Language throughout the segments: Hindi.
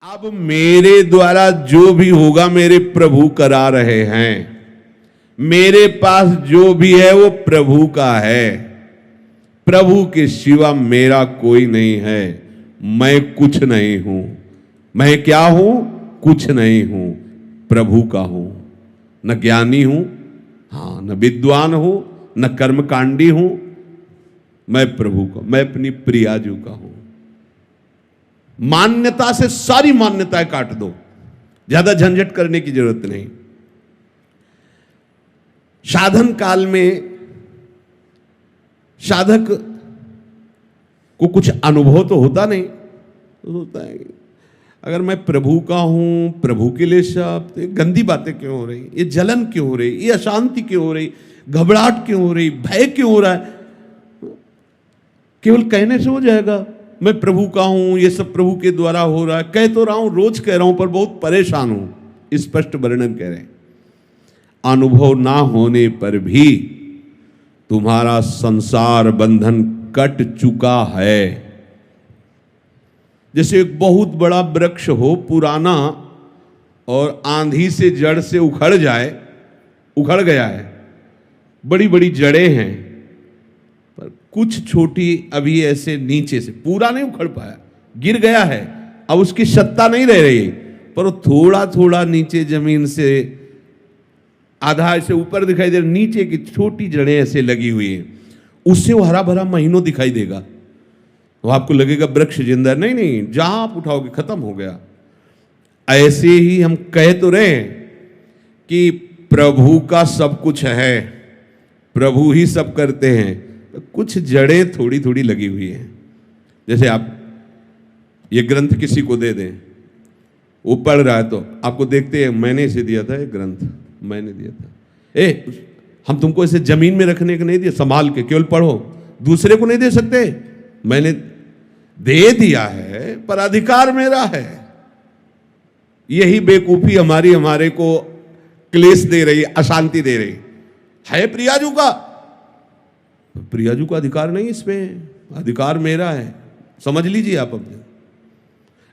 अब मेरे द्वारा जो भी होगा मेरे प्रभु करा रहे हैं। मेरे पास जो भी है वो प्रभु का है। प्रभु के सिवा मेरा कोई नहीं है। मैं कुछ नहीं हूं। मैं क्या हूं? कुछ नहीं हूं, प्रभु का हूं। न ज्ञानी हूं, हां, न विद्वान हूं, न कर्मकांडी हूं। मैं प्रभु का, मैं अपनी प्रियाजू का हूं। मान्यता से सारी मान्यताएं काट दो, ज्यादा झंझट करने की जरूरत नहीं। साधन काल में साधक को कुछ अनुभव तो होता नहीं, तो होता है अगर मैं प्रभु का हूं, प्रभु के लिए सब, तो गंदी बातें क्यों हो रही, ये जलन क्यों हो रही, ये अशांति क्यों हो रही, घबराहट क्यों हो रही, भय क्यों हो रहा है? केवल कहने से हो जाएगा मैं प्रभु का हूं, ये सब प्रभु के द्वारा हो रहा है? कह तो रहा हूं, रोज कह रहा हूं, पर बहुत परेशान हूं। स्पष्ट वर्णन कह रहे हैं। अनुभव ना होने पर भी तुम्हारा संसार बंधन कट चुका है। जैसे एक बहुत बड़ा वृक्ष हो, पुराना, और आंधी से जड़ से उखड़ जाए, उखड़ गया है, बड़ी बड़ी जड़ें हैं, पर कुछ छोटी अभी ऐसे नीचे से, पूरा नहीं उखड़ पाया, गिर गया है, अब उसकी सत्ता नहीं रह रही, पर वो थोड़ा थोड़ा नीचे जमीन से आधा ऐसे ऊपर दिखाई दे रहा, नीचे की छोटी जड़ें ऐसे लगी हुई हैं, उससे वो हरा भरा महीनों दिखाई देगा, तो आपको लगेगा वृक्ष जिंदा। नहीं नहीं, जहां आप उठाओगे खत्म हो गया। ऐसे ही हम कह तो रहे कि प्रभु का सब कुछ है, प्रभु ही सब करते हैं, तो कुछ जड़ें थोड़ी थोड़ी लगी हुई हैं। जैसे आप ये ग्रंथ किसी को दे दें, वो पढ़ रहा है, तो आपको देखते हैं, मैंने इसे दिया था, ये ग्रंथ मैंने दिया था। हम तुमको इसे जमीन में रखने को नहीं दिया, संभाल के केवल पढ़ो, दूसरे को नहीं दे सकते। मैंने दे दिया है, पर अधिकार मेरा है। यही बेवकूफी हमारे को क्लेश दे रही, अशांति दे रही है। प्रियाजू का, प्रियाजू का अधिकार नहीं, इसमें अधिकार मेरा है। समझ लीजिए आप अपने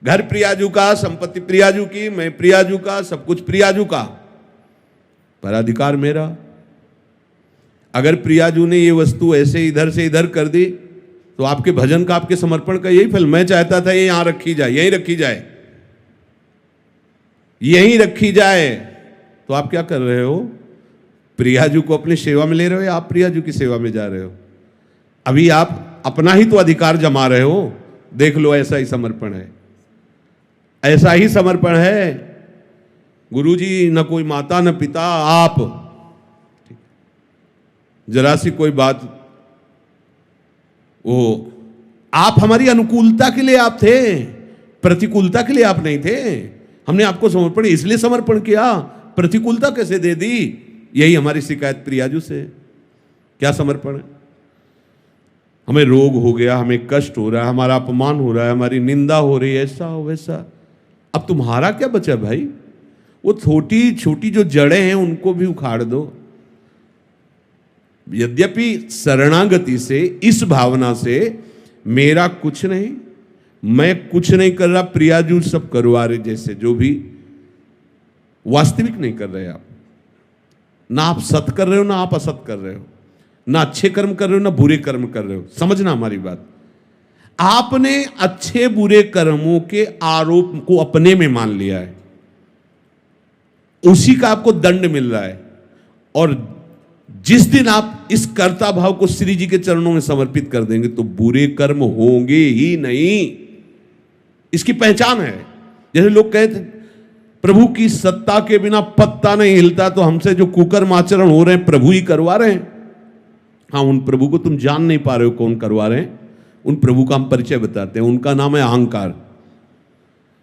घर प्रियाजू का, संपत्ति प्रियाजू की, मैं प्रियाजू का, सब कुछ प्रियाजू का, पर अधिकार मेरा। अगर प्रियाजू ने ये वस्तु ऐसे इधर से इधर कर दी, तो आपके भजन का, आपके समर्पण का यही फल। मैं चाहता था ये यहां रखी जाए, यहीं रखी जाए, यहीं रखी जाए, तो आप क्या कर रहे हो? प्रियाजू को अपनी सेवा में ले रहे हो, या आप प्रियाजू की सेवा में जा रहे हो? अभी आप अपना ही तो अधिकार जमा रहे हो। देख लो, ऐसा ही समर्पण है, ऐसा ही समर्पण है। गुरुजी, न कोई माता न पिता, आप। जरा सी कोई बात, वो आप हमारी अनुकूलता के लिए आप थे, प्रतिकूलता के लिए आप नहीं थे। हमने आपको समर्पण इसलिए समर्पण किया, प्रतिकूलता कैसे दे दी? यही हमारी शिकायत प्रियाजू से। क्या समर्पण है? हमें रोग हो गया, हमें कष्ट हो रहा है, हमारा अपमान हो रहा है, हमारी निंदा हो रही है, ऐसा हो वैसा। अब तुम्हारा क्या बचा भाई? वो छोटी छोटी जो जड़ें हैं उनको भी उखाड़ दो। यद्यपि शरणागति से, इस भावना से, मेरा कुछ नहीं, मैं कुछ नहीं कर रहा, प्रियाजू सब करवा रहे, जैसे जो भी वास्तविक नहीं कर रहे आप। ना आप सत कर रहे हो, ना आप असत कर रहे हो, ना अच्छे कर्म कर रहे हो, ना बुरे कर्म कर रहे हो। समझना हमारी बात। आपने अच्छे बुरे कर्मों के आरोप को अपने में मान लिया है, उसी का आपको दंड मिल रहा है। और जिस दिन आप इस कर्ता भाव को श्री जी के चरणों में समर्पित कर देंगे, तो बुरे कर्म होंगे ही नहीं। इसकी पहचान है। जैसे लोग कहते प्रभु की सत्ता के बिना पत्ता नहीं हिलता, तो हमसे जो कुकर्म आचरण हो रहे हैं प्रभु ही करवा रहे हैं। हाँ, उन प्रभु को तुम जान नहीं पा रहे हो कौन करवा रहे हैं। उन प्रभु का हम परिचय बताते हैं, उनका नाम है अहंकार।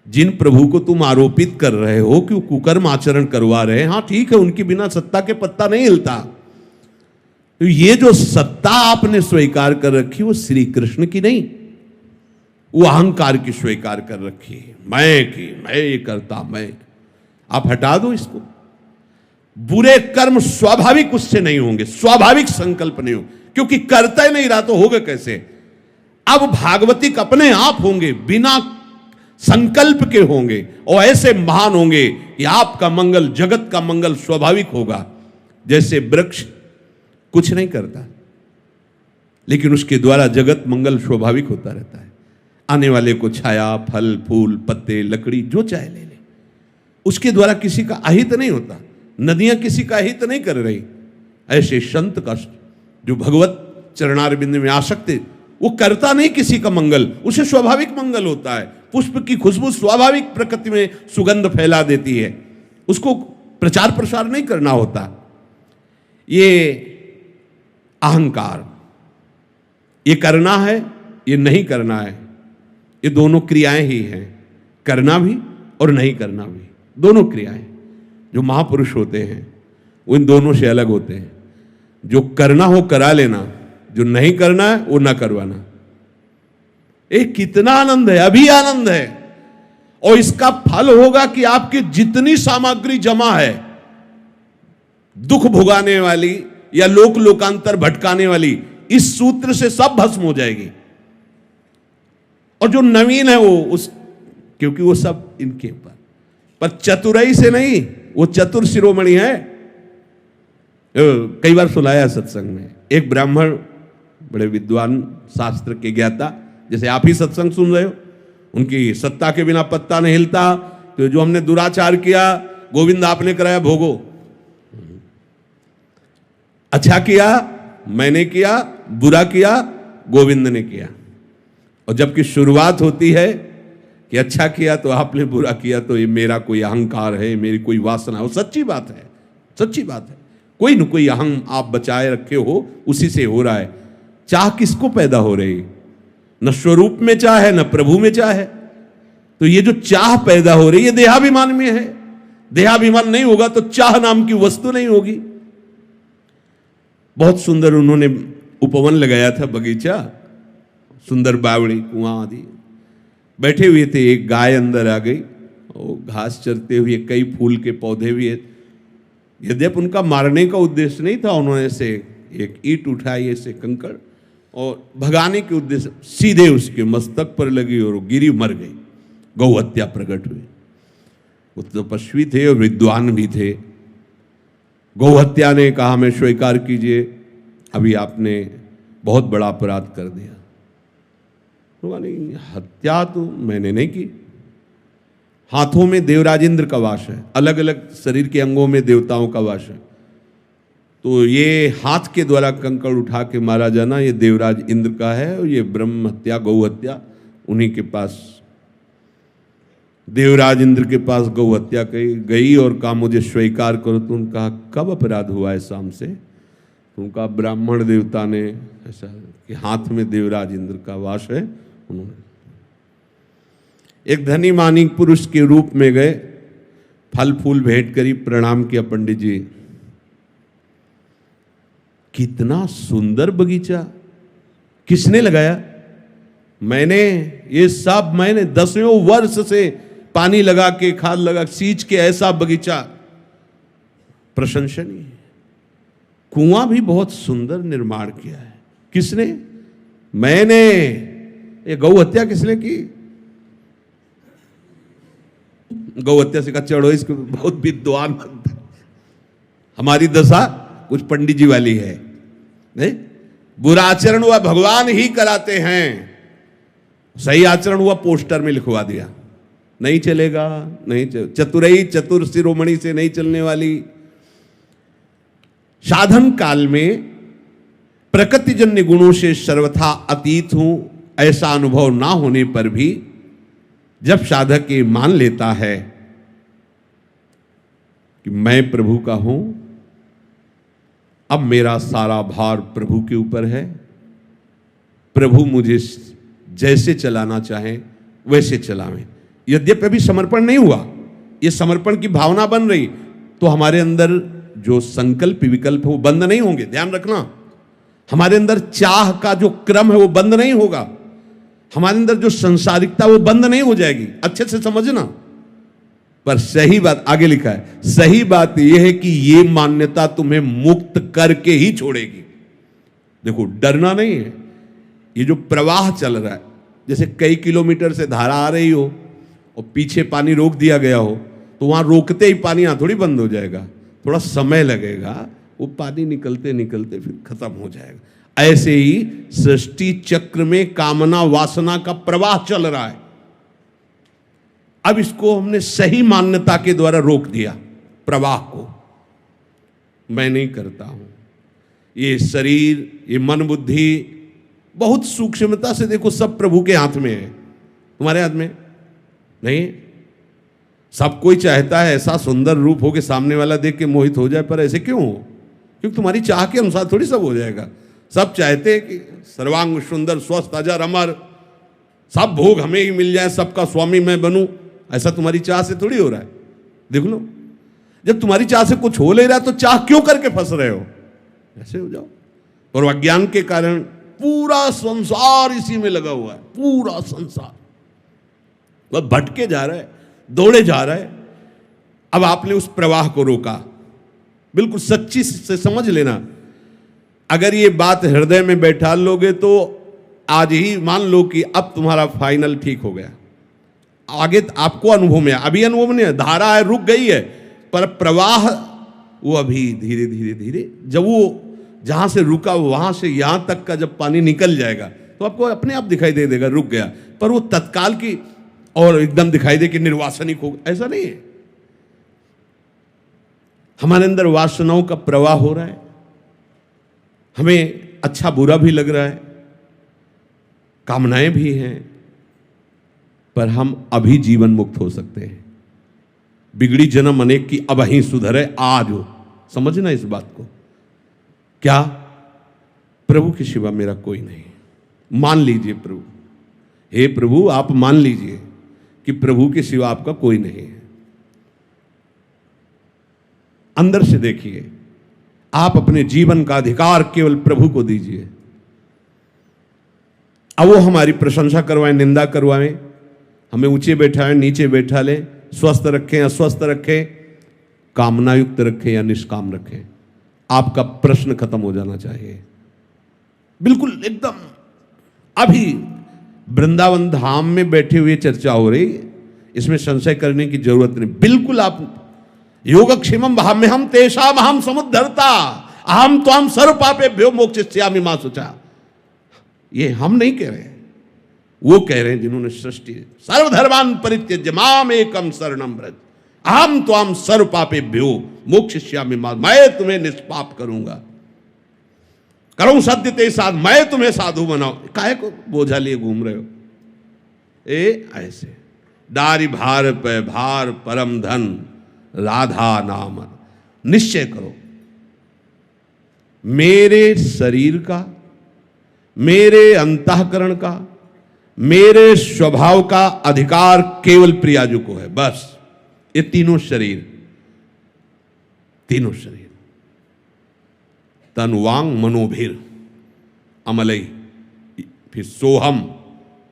जिन प्रभु को तुम आरोपित कर रहे हो कि वो कुकर्म आचरण करवा रहे हैं, हाँ ठीक है, उनके बिना सत्ता के पत्ता नहीं हिलता। तो ये जो सत्ता आपने स्वीकार कर रखी, वो श्री कृष्ण की नहीं, वो अहंकार की स्वीकार कर रखी है। मैं ये करता, मैं। आप हटा दो इसको। बुरे कर्म स्वाभाविक उससे नहीं होंगे, स्वाभाविक संकल्प नहीं हो, क्योंकि करता ही नहीं रहा तो होगा कैसे? अब भागवतिक अपने आप होंगे, बिना संकल्प के होंगे और ऐसे महान होंगे कि आपका मंगल, जगत का मंगल स्वाभाविक होगा। जैसे वृक्ष कुछ नहीं करता, लेकिन उसके द्वारा जगत मंगल स्वाभाविक होता रहता है। आने वाले को छाया, फल, फूल, पत्ते, लकड़ी जो चाहे ले ले, उसके द्वारा किसी का अहित नहीं होता। नदियां किसी का अहित नहीं कर रही। ऐसे संत का जो भगवत चरणारविंद में आसक्त है, वो करता नहीं किसी का मंगल, उसे स्वाभाविक मंगल होता है। पुष्प की खुशबू स्वाभाविक प्रकृति में सुगंध फैला देती है, उसको प्रचार प्रसार नहीं करना होता। ये अहंकार, ये करना है, ये नहीं करना है, ये दोनों क्रियाएं ही हैं। करना भी और नहीं करना भी, दोनों क्रियाएं। जो महापुरुष होते हैं वो इन दोनों से अलग होते हैं। जो करना हो करा लेना, जो नहीं करना है वो ना करवाना। कितना आनंद है, अभी आनंद है। और इसका फल होगा कि आपकी जितनी सामग्री जमा है दुख भुगाने वाली या लोक लोकांतर भटकाने वाली, इस सूत्र से सब भस्म हो जाएगी। और जो नवीन है वो क्योंकि वो सब इनके ऊपर, पर चतुराई से नहीं, वो चतुर शिरोमणि है। कई बार सुनाया सत्संग में, एक ब्राह्मण बड़े विद्वान, शास्त्र के ज्ञाता, जैसे आप ही सत्संग सुन रहे हो, उनकी सत्ता के बिना पत्ता नहीं हिलता। तो जो हमने दुराचार किया, गोविंद आपने कराया भोगो। अच्छा किया मैंने किया, बुरा किया गोविंद ने किया। और जबकि शुरुआत होती है कि अच्छा किया तो आपने, बुरा किया तो ये मेरा कोई अहंकार है, मेरी कोई वासना है। वो सच्ची बात है, सच्ची बात है। कोई न कोई अहं आप बचाए रखे हो, उसी से हो रहा है। चाह किसको पैदा हो रही? न स्वरूप में चाह है, न प्रभु में चाह है। तो ये जो चाह पैदा हो रही है देहाभिमान में है। देहाभिमान नहीं होगा तो चाह नाम की वस्तु नहीं होगी। बहुत सुंदर उन्होंने उपवन लगाया था, बगीचा, सुंदर बावड़ी, कुआं आदि। बैठे हुए थे, एक गाय अंदर आ गई और घास चरते हुए, कई फूल के पौधे भी है। यद्यपि उनका मारने का उद्देश्य नहीं था, उन्होंने से एक ईंट उठाई, ऐसे कंकड़, और भगाने के उद्देश्य सीधे उसके मस्तक पर लगी और गिरी, मर गई। गौ हत्या प्रकट हुई। वो तपस्वी थे और विद्वान भी थे। गौ हत्या ने कहा, हमें स्वीकार कीजिए, अभी आपने बहुत बड़ा अपराध कर दिया। तो नहीं, हत्या तो मैंने नहीं की। हाथों में देवराज इंद्र का वास है, अलग अलग शरीर के अंगों में देवताओं का वास है। तो ये हाथ के द्वारा कंकड़ उठा के मारा जाना, ये देवराज इंद्र का है। और ये ब्रह्म हत्या, गौ हत्या उन्हीं के पास, देवराज इंद्र के पास गौ हत्या गई और कहा मुझे स्वीकार करो। तो उन्होंने कहा कब अपराध हुआ है शाम से? तो उनका ब्राह्मण देवता ने ऐसा कि हाथ में देवराज इंद्र का वास है। उन्होंने एक धनी मानी पुरुष के रूप में गए, फल फूल भेंट करी, प्रणाम किया, पंडित जी कितना सुंदर बगीचा, किसने लगाया? मैंने, ये सब मैंने 10वें वर्ष से पानी लगा के, खाद लगा, सींच के ऐसा बगीचा, प्रशंसनीय। कुआं भी बहुत सुंदर निर्माण किया है। किसने? मैंने। ये गौ हत्या किसने की? गौ हत्या से कहा चढ़ो इसको, बहुत विद्वान बनता है। हमारी दशा कुछ पंडित जी वाली है। नहीं, बुरा आचरण हुआ भगवान ही कराते हैं, सही आचरण हुआ पोस्टर में लिखवा दिया, नहीं चलेगा, नहीं चतुरई, चतुर शिरोमणि से नहीं चलने वाली। साधन काल में प्रकृतिजन्य गुणों से सर्वथा अतीत हूं, ऐसा अनुभव ना होने पर भी जब साधक ये मान लेता है कि मैं प्रभु का हूं, अब मेरा सारा भार प्रभु के ऊपर है, प्रभु मुझे जैसे चलाना चाहे वैसे चलावें। यद्यपि अभी समर्पण नहीं हुआ, ये समर्पण की भावना बन रही, तो हमारे अंदर जो संकल्प विकल्प है वो बंद नहीं होंगे। ध्यान रखना, हमारे अंदर चाह का जो क्रम है वो बंद नहीं होगा, हमारे अंदर जो संसारिकता वो बंद नहीं हो जाएगी। अच्छे से समझना। पर सही बात आगे लिखा है, सही बात यह है कि ये मान्यता तुम्हें मुक्त करके ही छोड़ेगी। देखो, डरना नहीं है। ये जो प्रवाह चल रहा है, जैसे कई किलोमीटर से धारा आ रही हो और पीछे पानी रोक दिया गया हो तो वहां रोकते ही पानी यहाँ थोड़ी बंद हो जाएगा, थोड़ा समय लगेगा, वो पानी निकलते निकलते फिर खत्म हो जाएगा। ऐसे ही सृष्टि चक्र में कामना वासना का प्रवाह चल रहा है। अब इसको हमने सही मान्यता के द्वारा रोक दिया, प्रवाह को। मैं नहीं करता हूं, ये शरीर, ये मन बुद्धि बहुत सूक्ष्मता से देखो, सब प्रभु के हाथ में है, तुम्हारे हाथ में नहीं। सब कोई चाहता है ऐसा सुंदर रूप हो कि सामने वाला देख के मोहित हो जाए, पर ऐसे क्यों हो? क्योंकि तुम्हारी चाह के अनुसार थोड़ी सब हो जाएगा। सब चाहते हैं कि सर्वांग सुंदर, स्वस्थ, अजर, अमर, सब भोग हमें ही मिल जाए, सबका स्वामी मैं बनूं, ऐसा तुम्हारी चाह से थोड़ी हो रहा है। देख लो, जब तुम्हारी चाह से कुछ हो ले रहा है तो चाह क्यों करके फंस रहे हो? ऐसे हो जाओ। और अज्ञान के कारण पूरा संसार इसी में लगा हुआ है, पूरा संसार वह भटके जा रहा है, दौड़े जा रहा है। अब आपने उस प्रवाह को रोका, बिल्कुल सच्ची से समझ लेना। अगर ये बात हृदय में बैठा लोगे तो आज ही मान लो कि अब तुम्हारा फाइनल ठीक हो गया। आगे आपको अनुभव में, अभी अनुभव नहीं है, धारा है रुक गई है, पर प्रवाह वो अभी धीरे धीरे धीरे, जब वो जहां से रुका वहां से यहां तक का जब पानी निकल जाएगा तो आपको अपने आप दिखाई दे देगा रुक गया। पर वो तत्काल की और एकदम दिखाई दे कि निर्वासनिक हो, ऐसा नहीं है। हमारे अंदर वासनाओं का प्रवाह हो रहा है, हमें अच्छा बुरा भी लग रहा है, कामनाएं भी हैं, पर हम अभी जीवन मुक्त हो सकते हैं। बिगड़ी जन्म अनेक की अब ही सुधरे आज हो, समझना इस बात को। क्या? प्रभु के सिवा मेरा कोई नहीं। मान लीजिए प्रभु, हे प्रभु आप मान लीजिए कि प्रभु के सिवा आपका कोई नहीं है। अंदर से देखिए, आप अपने जीवन का अधिकार केवल प्रभु को दीजिए। अब वो हमारी प्रशंसा करवाएं, निंदा करवाएं, हमें ऊंचे बैठाएं, नीचे बैठा लें, स्वस्थ रखें, अस्वस्थ रखें, कामनायुक्त रखें या निष्काम रखें, आपका प्रश्न खत्म हो जाना चाहिए। बिल्कुल एकदम अभी वृंदावन धाम में बैठे हुए चर्चा हो रही, इसमें संशय करने की जरूरत नहीं। बिल्कुल आप योगक्षेमम भाम्य हम तेषाम अहम समुद्धरता अहम त्वाम सर्व पापेभ्यो मोक्षयिष्यामि मा शुचा। ये हम नहीं कह रहे हैं, वो कह रहे हैं जिन्होंने सृष्टि सर्वधर्मान परित्यज्य माम एकम शरणम व्रज अहम त्वाम सर्व पापेभ्यो मोक्षयिष्यामि मा, मैं तुम्हें निष्पाप करूंगा, करूं सत्य ते साध, मैं तुम्हें साधु बनाऊं। काहे को बोझा लिए घूम रहे हो? ऐसे डारी भार पे भार परम धन राधा नाम। निश्चय करो, मेरे शरीर का, मेरे अंतःकरण का, मेरे स्वभाव का अधिकार केवल प्रियाजू को है। बस ये तीनों शरीर, तीनों शरीर तन वांग मनोभीर अमलई, फिर सोहम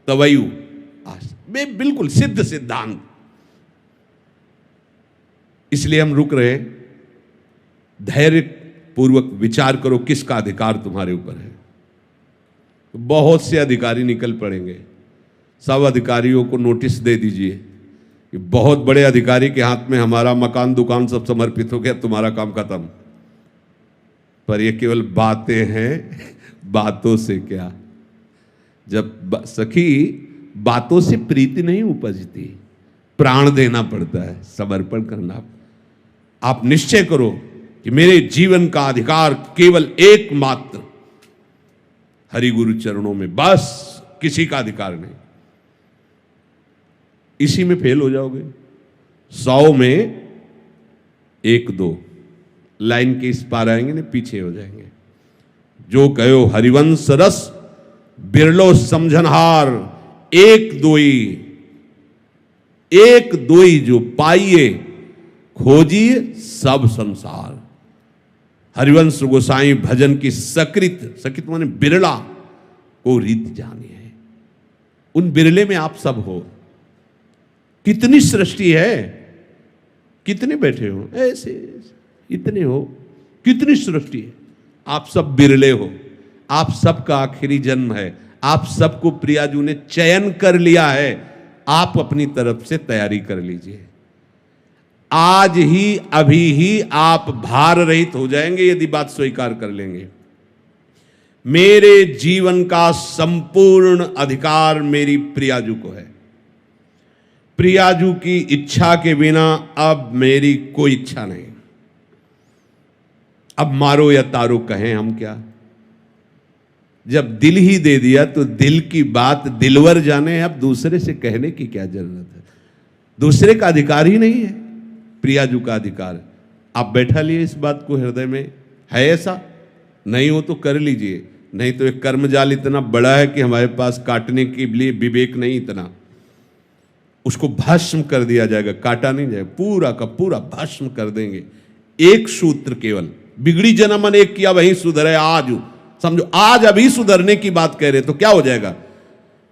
तवयु आस, बिल्कुल सिद्ध सिद्धांत। इसलिए हम रुक रहे, धैर्य पूर्वक विचार करो किसका अधिकार तुम्हारे ऊपर है। बहुत से अधिकारी निकल पड़ेंगे, सब अधिकारियों को नोटिस दे दीजिए कि बहुत बड़े अधिकारी के हाथ में हमारा मकान दुकान सब समर्पित हो गया, तुम्हारा काम खत्म। पर ये केवल बातें हैं, बातों से क्या। जब सखी बातों से प्रीति नहीं उपजती, प्राण देना पड़ता है, समर्पण करना। आप निश्चय करो कि मेरे जीवन का अधिकार केवल एकमात्र हरि गुरु चरणों में, बस किसी का अधिकार नहीं। इसी में फेल हो जाओगे। 100 में 1-2 लाइन के इस पार आएंगे, नहीं पीछे हो जाएंगे। जो कहो हरिवंश रस बिरलो समझनहार, एक दोई जो पाइए खोजिए सब संसार। हरिवंश गोसाई भजन की सकृत माने बिरला को रीत जानी है। उन बिरले में आप सब हो। कितनी सृष्टि है, कितने बैठे हो ऐसे, इतने हो, कितनी सृष्टि है। आप सब बिरले हो, आप सबका आखिरी जन्म है। आप सबको प्रियाजू ने चयन कर लिया है आप अपनी तरफ से तैयारी कर लीजिए। आज ही अभी ही आप भार रहित हो जाएंगे यदि बात स्वीकार कर लेंगे। मेरे जीवन का संपूर्ण अधिकार मेरी प्रियाजू को है। प्रियाजू की इच्छा के बिना अब मेरी कोई इच्छा नहीं। अब मारो या तारो कहें हम क्या। जब दिल ही दे दिया तो दिल की बात दिलवर जाने, अब दूसरे से कहने की क्या जरूरत है। दूसरे का अधिकार ही नहीं है, प्रियाजू का अधिकार। आप बैठा लिए इस बात को हृदय में, है ऐसा? नहीं हो तो कर लीजिए, नहीं तो एक कर्मजाल इतना बड़ा है कि हमारे पास काटने के लिए विवेक नहीं इतना। उसको भस्म कर दिया जाएगा, काटा नहीं जाएगा, पूरा का पूरा भस्म कर देंगे। एक सूत्र केवल, बिगड़ी जना मन एक किया वही सुधरे आज। समझो, आज अभी सुधरने की बात कह रहे तो क्या हो जाएगा?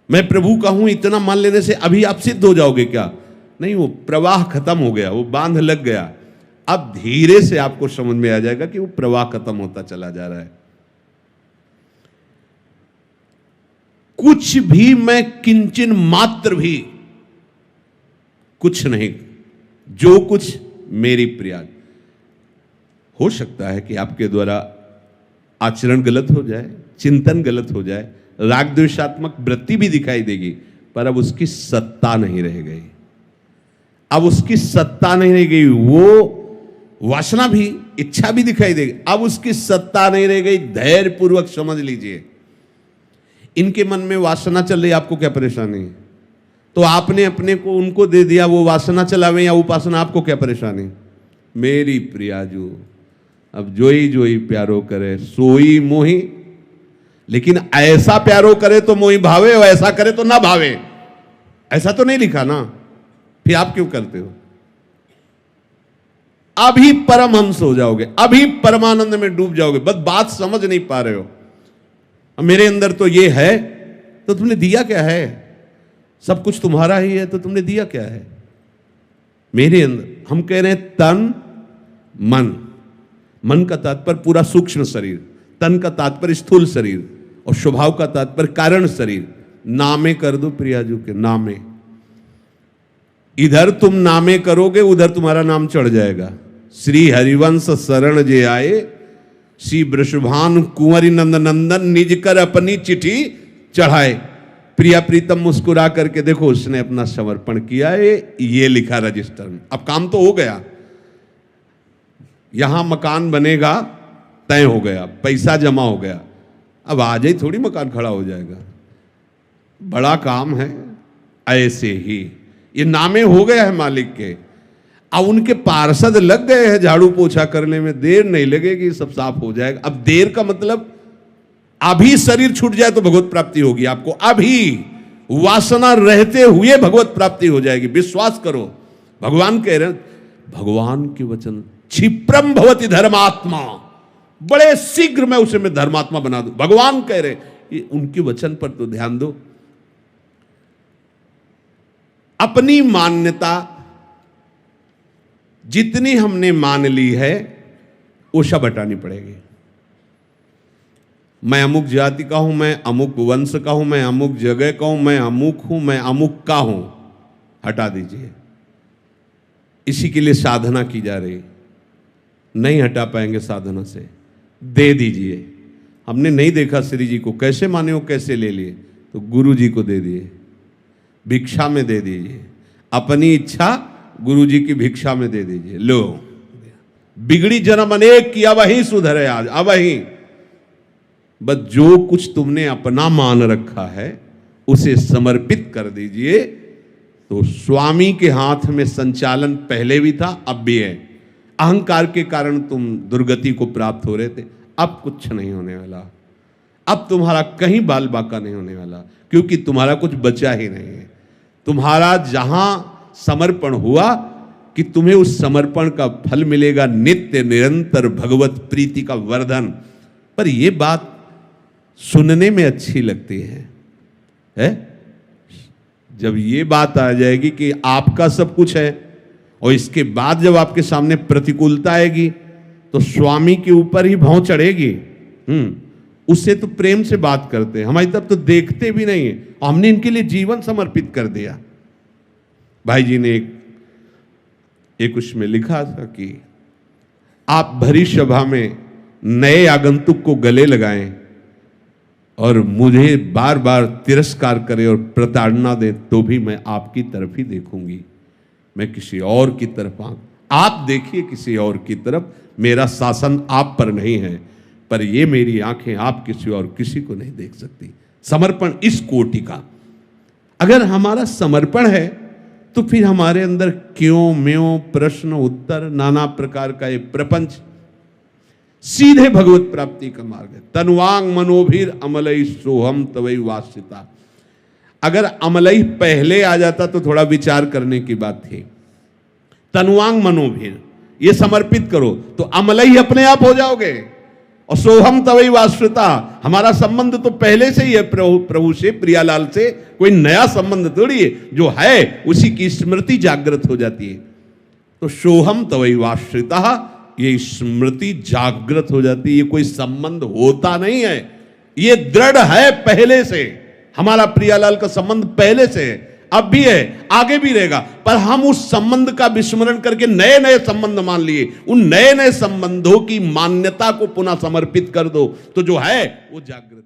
मैं प्रभु का हूं इतना मान लेने से अभी आप सिद्ध हो जाओगे क्या? नहीं, वो प्रवाह खत्म हो गया, वो बांध लग गया। अब धीरे से आपको समझ में आ जाएगा कि वो प्रवाह खत्म होता चला जा रहा है। कुछ भी मैं किंचन मात्र भी कुछ नहीं, जो कुछ मेरी प्रिया। हो सकता है कि आपके द्वारा आचरण गलत हो जाए, चिंतन गलत हो जाए, राग द्वेषात्मक वृत्ति भी दिखाई देगी, पर अब उसकी सत्ता नहीं रह गई। अब उसकी सत्ता नहीं रह गई। वो वासना भी, इच्छा भी दिखाई देगी, अब उसकी सत्ता नहीं रह गई। धैर्य पूर्वक समझ लीजिए। इनके मन में वासना चल रही, आपको क्या परेशानी है? तो आपने अपने को उनको दे दिया, वो वासना चलावे या उपासना, आपको क्या परेशानी? मेरी प्रियाजू अब जोई प्यारो करे सोई मोही। लेकिन ऐसा प्यारो करे तो मोही भावे, और ऐसा करे तो ना भावे, ऐसा तो नहीं लिखा ना। फिर आप क्यों करते हो? अभी परमहंस हो जाओगे, अभी परमानंद में डूब जाओगे। बस बात समझ नहीं पा रहे हो। मेरे अंदर तो ये है, तो तुमने दिया क्या है? सब कुछ तुम्हारा ही है, तो तुमने दिया क्या है मेरे अंदर? हम कह रहे हैं तन मन। मन का तात्पर्य पूरा सूक्ष्म शरीर, तन का तात्पर्य स्थूल शरीर, और स्वभाव का तात्पर्य कारण शरीर। नामे कर दो प्रियाजू के, नामे। इधर तुम नामे करोगे, उधर तुम्हारा नाम चढ़ जाएगा। श्री हरिवंश शरण जे आए, श्री वृषभानु कुंवरी नंद नंदन, निज कर अपनी चिट्ठी चढ़ाए। प्रिया प्रीतम मुस्कुरा करके देखो, उसने अपना समर्पण किया है, ये लिखा रजिस्टर में। अब काम तो हो गया, यहां मकान बनेगा, तय हो गया, पैसा जमा हो गया। अब आज ही थोड़ी मकान खड़ा हो जाएगा, बड़ा काम है। ऐसे ही ये नामे हो गया है मालिक के। अब उनके पार्षद लग गए हैं झाड़ू पोछा करने में, देर नहीं लगेगी, सब साफ हो जाएगा। अब देर का मतलब अभी शरीर छूट जाए तो भगवत प्राप्ति होगी आपको। अभी वासना रहते हुए भगवत प्राप्ति हो जाएगी, विश्वास करो। भगवान कह रहे हैं, भगवान के वचन, क्षिप्रम भवति धर्मात्मा, बड़े शीघ्र मैं उसे मैं धर्मात्मा बना दूं। भगवान कह रहे, उनके वचन पर तो ध्यान दो। अपनी मान्यता जितनी हमने मान ली है, वो सब हटानी पड़ेगी। मैं अमुक जाति का हूं, मैं अमुक वंश का हूं, मैं अमुक जगह का हूं, मैं अमुक हूं, मैं अमुक का हूं, हटा दीजिए। इसी के लिए साधना की जा रही। नहीं हटा पाएंगे साधना से, दे दीजिए। हमने नहीं देखा श्री जी को कैसे माने हो, कैसे ले लिए, तो गुरु जी को दे दिए, भिक्षा में दे दीजिए। अपनी इच्छा गुरु जी की भिक्षा में दे दीजिए। लो, बिगड़ी जन्म अनेक किया वही सुधरे आज। अब वही बस जो कुछ तुमने अपना मान रखा है उसे समर्पित कर दीजिए। तो स्वामी के हाथ में संचालन पहले भी था, अब भी है। अहंकार के कारण तुम दुर्गति को प्राप्त हो रहे थे, अब कुछ नहीं होने वाला। अब तुम्हारा कहीं बाल बाका नहीं होने वाला, क्योंकि तुम्हारा कुछ बचा ही नहीं है। तुम्हारा जहां समर्पण हुआ कि तुम्हें उस समर्पण का फल मिलेगा, नित्य निरंतर भगवत प्रीति का वर्धन। पर यह बात सुनने में अच्छी लगती है? जब ये बात आ जाएगी कि आपका सब कुछ है, और इसके बाद जब आपके सामने प्रतिकूलता आएगी तो स्वामी के ऊपर ही भौं चढ़ेगी। उससे तो प्रेम से बात करते हैं, हमारी तरफ तो देखते भी नहीं है। हमने इनके लिए जीवन समर्पित कर दिया। भाई जी ने एक उसमें लिखा था कि आप भरी सभा में नए आगंतुक को गले लगाएं और मुझे बार बार तिरस्कार करें और प्रताड़ना दें तो भी मैं आपकी तरफ ही देखूंगी, मैं किसी और की तरफ आप देखिए किसी और की तरफ, मेरा शासन आप पर नहीं है, पर ये मेरी आंखें आप किसी और किसी को नहीं देख सकती। समर्पण इस कोटि का। अगर हमारा समर्पण है तो फिर हमारे अंदर क्यों म्यों प्रश्न उत्तर नाना प्रकार का ये प्रपंच सीधे भगवत प्राप्ति का मार्ग है। तनुवांग मनोभीर अमलई सोहम तवई वासिता। अगर अमलई पहले आ जाता तो थोड़ा विचार करने की बात थी। तनुवांग मनोभीर, ये समर्पित करो तो अमलई अपने आप हो जाओगे। और सोहम तवई वाश्रिता, हमारा संबंध तो पहले से ही है प्रभु से, प्रियालाल से, कोई नया संबंध थोड़ी है, जो है उसी की स्मृति जागृत हो जाती है। तो सोहम तवई वाश्रिता, ये स्मृति जागृत हो जाती है। ये कोई संबंध होता नहीं है, ये दृढ़ है पहले से। हमारा प्रियालाल का संबंध पहले से है, अब भी है, आगे भी रहेगा, पर हम उस संबंध का विस्मरण करके नए नए संबंध मान लिए। उन नए नए संबंधों की मान्यता को पुनः समर्पित कर दो तो जो है वो जागृत